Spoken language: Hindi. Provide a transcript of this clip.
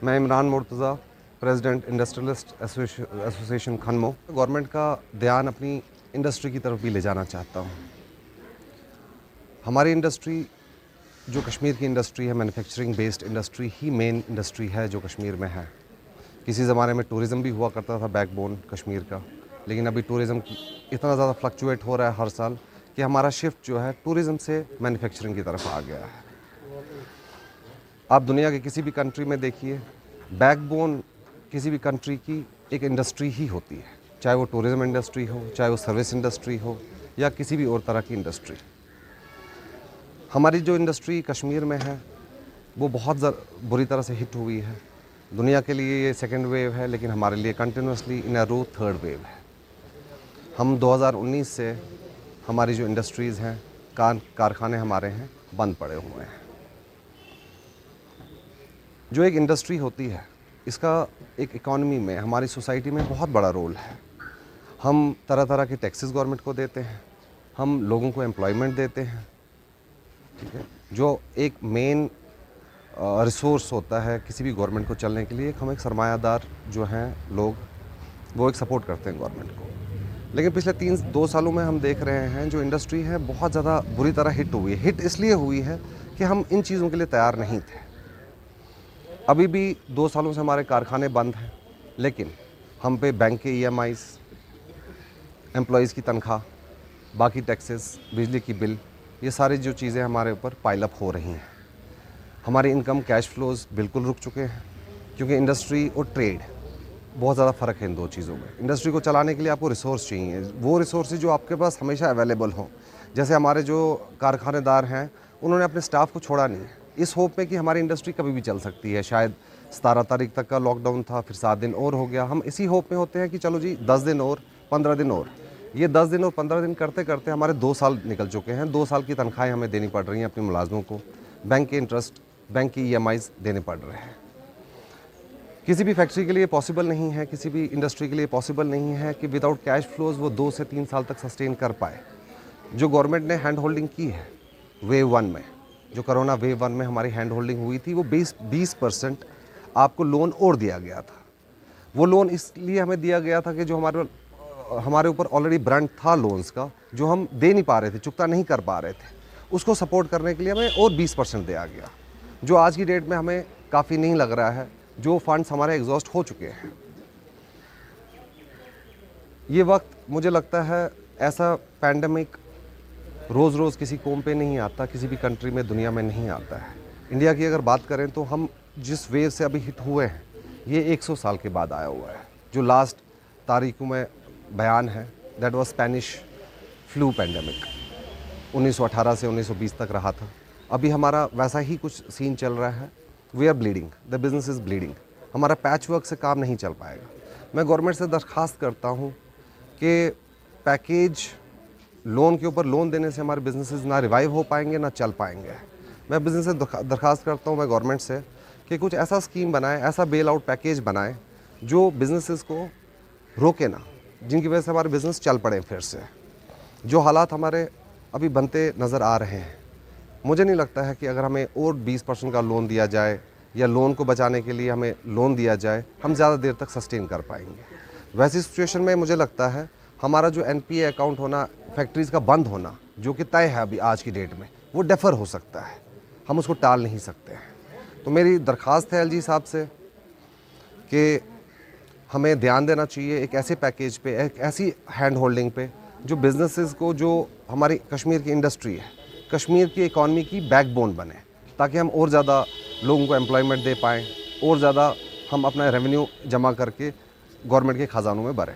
मैं Imran Murtaza, president industrialist association Khanmoh, government का ध्यान अपनी इंडस्ट्री की तरफ भी ले जाना चाहता हूँ। हमारी इंडस्ट्री जो कश्मीर की इंडस्ट्री है, मैन्युफैक्चरिंग बेस्ड इंडस्ट्री ही मेन इंडस्ट्री है जो कश्मीर में है। किसी ज़माने में टूरिज़म भी हुआ करता था बैकबोन कश्मीर का, लेकिन अभी टूरिज़म इतना ज़्यादा फ्लक्चुएट हो रहा है हर साल कि हमारा शिफ्ट जो है टूरिज़म से मैन्युफैक्चरिंग की तरफ आ गया है। आप दुनिया के किसी भी कंट्री में देखिए, बैकबोन किसी भी कंट्री की एक इंडस्ट्री ही होती है, चाहे वो टूरिज़म इंडस्ट्री हो, चाहे वो सर्विस इंडस्ट्री हो या किसी भी और तरह की इंडस्ट्री। हमारी जो इंडस्ट्री कश्मीर में है वो बहुत बुरी तरह से हिट हुई है। दुनिया के लिए ये सेकेंड वेव है, लेकिन हमारे लिए continuously in a row third wave है। हम 2019 से हमारी जो इंडस्ट्रीज़ हैं, कारखाने हमारे हैं, बंद पड़े हुए हैं। जो एक इंडस्ट्री होती है, इसका एक इकॉनमी में, हमारी सोसाइटी में बहुत बड़ा रोल है। हम तरह तरह के टैक्सेस गवर्नमेंट को देते हैं, हम लोगों को एम्प्लॉयमेंट देते हैं, ठीक है। जो एक मेन रिसोर्स होता है किसी भी गवर्नमेंट को चलने के लिए, हम एक सरमायादार जो हैं लोग, वो एक सपोर्ट करते हैं गवर्नमेंट को। लेकिन पिछले 2 सालों में हम देख रहे हैं जो इंडस्ट्री है बहुत ज़्यादा बुरी तरह हिट हुई है। हिट इसलिए हुई है कि हम इन चीज़ों के लिए तैयार नहीं थे। अभी भी 2 सालों से हमारे कारखाने बंद हैं, लेकिन हम पे बैंक के EMIs, एम्प्लॉयज़ की तनख्वाह, बाकी टैक्सेस, बिजली की बिल, ये सारी जो चीज़ें हमारे ऊपर पाइलअप हो रही हैं। हमारी इनकम कैश फ्लोज बिल्कुल रुक चुके हैं, क्योंकि इंडस्ट्री और ट्रेड बहुत ज़्यादा फ़र्क है इन दो चीज़ों में। इंडस्ट्री को चलाने के लिए आपको रिसोर्स चाहिए, वो रिसोर्स जो आपके पास हमेशा अवेलेबल हों। जैसे हमारे जो कारखानेदार हैं, उन्होंने अपने स्टाफ को छोड़ा नहीं है, इस होप में कि हमारी इंडस्ट्री कभी भी चल सकती है। शायद 17 तारीख तक का लॉकडाउन था, फिर 7 दिन और हो गया। हम इसी होप में होते हैं कि चलो जी 10 दिन और 15 दिन और। ये 10 दिन और 15 दिन करते करते हमारे 2 साल निकल चुके हैं। 2 साल की तनख्वाहें हमें देनी पड़ रही हैं अपने मुलाजमों को, बैंक के इंटरेस्ट, बैंक की EMIs देने पड़ रहे हैं। किसी भी फैक्ट्री के लिए पॉसिबल नहीं है, किसी भी इंडस्ट्री के लिए पॉसिबल नहीं है कि विदाउट कैश फ्लोज वो 2 से 3 साल तक सस्टेन कर पाए। जो गवर्नमेंट ने हैंड होल्डिंग की है वेव 1 में, जो कोरोना वेव 1 में हमारी हैंड होल्डिंग हुई थी, वो 20% आपको लोन और दिया गया था। वो लोन इसलिए हमें दिया गया था कि जो हमारे ऊपर ऑलरेडी ब्रांड था लोन्स का, जो हम दे नहीं पा रहे थे, चुकता नहीं कर पा रहे थे, उसको सपोर्ट करने के लिए हमें और 20% दिया गया, जो आज की डेट में हमें काफ़ी नहीं लग रहा है। जो फंड्स हमारे एग्जॉस्ट हो चुके हैं। ये वक्त मुझे लगता है ऐसा पैंडेमिक रोज़ रोज़ किसी कौम पे नहीं आता, किसी भी कंट्री में दुनिया में नहीं आता है। इंडिया की अगर बात करें तो हम जिस वेव से अभी हिट हुए हैं, ये 100 साल के बाद आया हुआ है। जो लास्ट तारीखों में बयान है, that was Spanish flu pandemic, 1918 से 1920 तक रहा था। अभी हमारा वैसा ही कुछ सीन चल रहा है। We are bleeding, the business is bleeding. हमारा पैच वर्क से काम नहीं चल पाएगा। मैं गवर्नमेंट से दरख्वास्त करता हूँ कि पैकेज लोन के ऊपर लोन देने से हमारे बिजनेसेस ना रिवाइव हो पाएंगे, ना चल पाएंगे। मैं बिजनेस से दरख्वास्त करता हूँ, मैं गवर्नमेंट से, कि कुछ ऐसा स्कीम बनाए, ऐसा बेल आउट पैकेज बनाए जो बिजनेसेस को रोके ना, जिनकी वजह से हमारे बिज़नेस चल पड़े फिर से। जो हालात हमारे अभी बनते नज़र आ रहे हैं, मुझे नहीं लगता है कि अगर हमें और 20% का लोन दिया जाए या लोन को बचाने के लिए हमें लोन दिया जाए, हम ज़्यादा देर तक सस्टेन कर पाएंगे। वैसी सिचुएशन में मुझे लगता है हमारा जो NPA अकाउंट होना, फैक्ट्रीज़ का बंद होना, जो कि तय है अभी आज की डेट में, वो डेफर हो सकता है, हम उसको टाल नहीं सकते हैं। तो मेरी दरख्वास्त है LG साहब से कि हमें ध्यान देना चाहिए एक ऐसे पैकेज पे, एक ऐसी हैंड होल्डिंग पे जो बिजनेसेस को, जो हमारी कश्मीर की इंडस्ट्री है, कश्मीर की इकॉनमी की बैकबोन बने, ताकि हम और ज़्यादा लोगों को एम्प्लॉयमेंट दे पाएँ, और ज़्यादा हम अपना रेवेन्यू जमा करके गवर्नमेंट के ख़जानों में भरें।